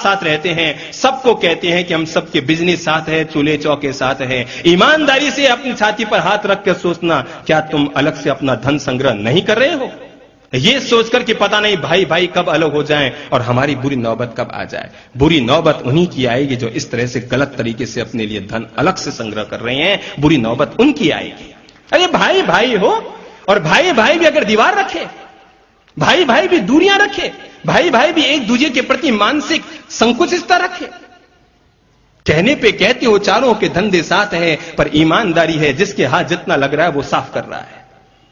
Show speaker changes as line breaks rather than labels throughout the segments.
साथ रहते हैं, सबको कहते हैं कि हम सबके बिजनेस साथ है, चूल्हे चौके साथ है। ईमानदारी से अपनी छाती पर हाथ रख कर सोचना, क्या तुम अलग से अपना धन संग्रह नहीं कर रहे हो? ये सोचकर कि पता नहीं भाई भाई कब अलग हो जाएं और हमारी बुरी नौबत कब आ जाए। बुरी नौबत उन्हीं की आएगी जो इस तरह से गलत तरीके से अपने लिए धन अलग से संग्रह कर रहे हैं। बुरी नौबत उनकी आएगी। अरे भाई भाई हो, और भाई भाई भी अगर दीवार रखे, भाई भाई भी दूरियां रखे, भाई भाई भी एक दूसरे के प्रति मानसिक संकुचितता रखे। कहने पे कहते हो चारों के धंधे साथ है, पर ईमानदारी है जिसके हाथ जितना लग रहा है वो साफ कर रहा है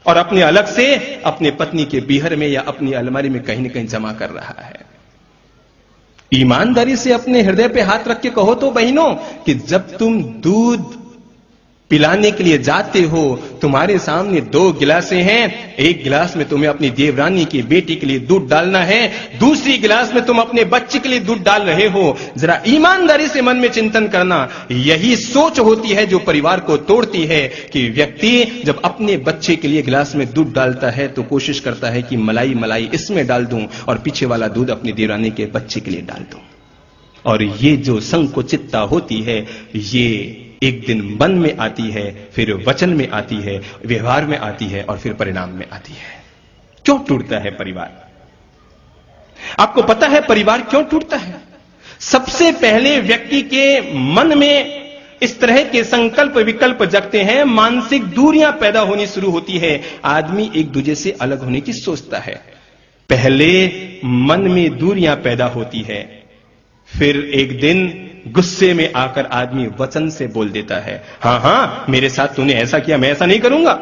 और अपने अलग से अपने पत्नी के बीहर में या अपनी अलमारी में कहीं न कहीं जमा कर रहा है। ईमानदारी से अपने हृदय पे हाथ रख के कहो तो बहनों कि जब तुम दूध पिलाने के लिए जाते हो, तुम्हारे सामने 2 गिलासें हैं। एक गिलास में तुम्हें अपनी देवरानी की बेटी के लिए दूध डालना है, दूसरी गिलास में तुम अपने बच्चे के लिए दूध डाल रहे हो। जरा ईमानदारी से मन में चिंतन करना। यही सोच होती है जो परिवार को तोड़ती है कि व्यक्ति जब अपने बच्चे के लिए गिलास में दूध डालता है तो कोशिश करता है कि मलाई मलाई इसमें डाल दूं और पीछे वाला दूध अपनी देवरानी के बच्चे के लिए डाल दूं। और ये जो संकुचितता होती है, ये एक दिन मन में आती है, फिर वचन में आती है, व्यवहार में आती है और फिर परिणाम में आती है। क्यों टूटता है परिवार? आपको पता है परिवार क्यों टूटता है? सबसे पहले व्यक्ति के मन में इस तरह के संकल्प विकल्प जगते हैं, मानसिक दूरियां पैदा होनी शुरू होती है। आदमी एक दूसरे से अलग होने की सोचता है। पहले मन में दूरियां पैदा होती है, फिर एक दिन गुस्से में आकर आदमी वचन से बोल देता है, हां हां मेरे साथ तूने ऐसा किया, मैं ऐसा नहीं करूंगा।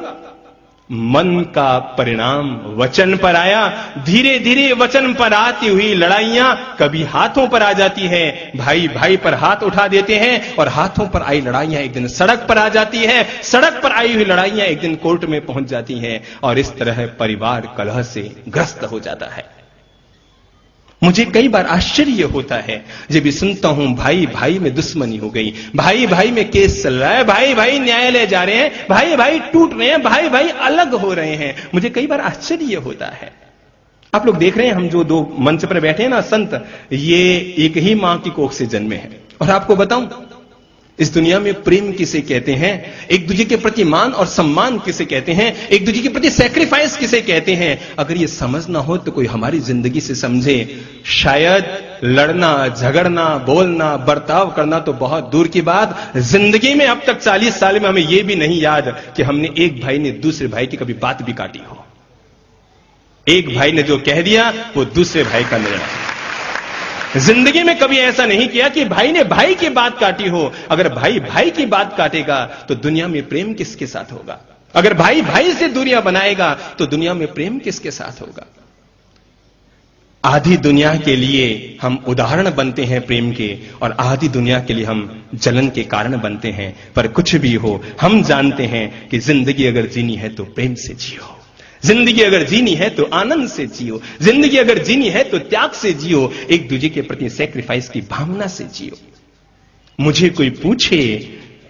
मन का परिणाम वचन पर आया। धीरे धीरे वचन पर आती हुई लड़ाइयां कभी हाथों पर आ जाती है, भाई भाई पर हाथ उठा देते हैं और हाथों पर आई लड़ाइयां एक दिन सड़क पर आ जाती है, सड़क पर आई हुई लड़ाइयां एक दिन कोर्ट में पहुंच जाती हैं और इस तरह परिवार कलह से ग्रस्त हो जाता है। मुझे कई बार आश्चर्य होता है जब भी सुनता हूं भाई भाई में दुश्मनी हो गई, भाई भाई में केस चल रहा है, भाई भाई न्यायालय जा रहे हैं, भाई भाई टूट रहे हैं, भाई भाई अलग हो रहे हैं। मुझे कई बार आश्चर्य होता है। आप लोग देख रहे हैं, हम जो 2 मंच पर बैठे हैं ना संत, ये एक ही मां की कोख से जन्मे हैं। और आपको बताऊं, इस दुनिया में प्रेम किसे कहते हैं, एक दूसरे के प्रति मान और सम्मान किसे कहते हैं, एक दूसरे के प्रति सैक्रिफाइस किसे कहते हैं, अगर ये समझना हो तो कोई हमारी जिंदगी से समझे। शायद लड़ना, झगड़ना, बोलना, बर्ताव करना तो बहुत दूर की बात, जिंदगी में अब तक 40 साल में हमें यह भी नहीं याद कि हमने एक भाई ने दूसरे भाई की कभी बात भी काटी हो। एक भाई ने जो कह दिया वो दूसरे भाई का निर्णय। जिंदगी में कभी ऐसा नहीं किया कि भाई ने भाई की बात काटी हो। अगर भाई भाई की बात काटेगा तो दुनिया में प्रेम किसके साथ होगा? अगर भाई भाई से दूरियां बनाएगा तो दुनिया में प्रेम किसके साथ होगा? आधी दुनिया के लिए हम उदाहरण बनते हैं प्रेम के, और आधी दुनिया के लिए हम जलन के कारण बनते हैं। पर कुछ भी हो, हम जानते हैं कि जिंदगी अगर जीनी है तो प्रेम से जियो, जिंदगी अगर जीनी है तो आनंद से जियो, जिंदगी अगर जीनी है तो त्याग से जियो, एक दूसरे के प्रति सैक्रिफाइस की भावना से जियो। मुझे कोई पूछे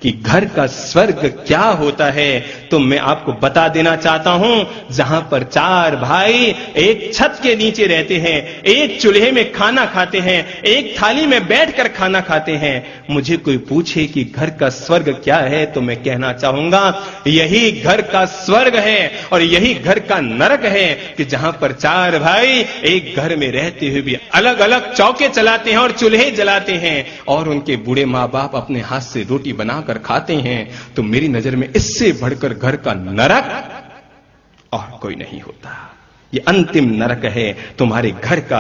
कि घर का स्वर्ग क्या होता है तो मैं आपको बता देना चाहता हूं, जहां पर 4 भाई एक छत के नीचे रहते हैं, एक चूल्हे में खाना खाते हैं, एक थाली में बैठकर खाना खाते हैं। मुझे कोई पूछे कि घर का स्वर्ग क्या है तो मैं कहना चाहूंगा यही घर का स्वर्ग है और यही घर का नरक है कि जहां पर 4 भाई एक घर में रहते हुए भी अलग अलग चौके चलाते हैं और चूल्हे जलाते हैं और उनके बूढ़े मां बाप अपने हाथ से रोटी बनाकर खाते हैं। तो मेरी नजर में इससे बढ़कर घर का नरक और कोई नहीं होता। ये अंतिम नरक है तुम्हारे घर का।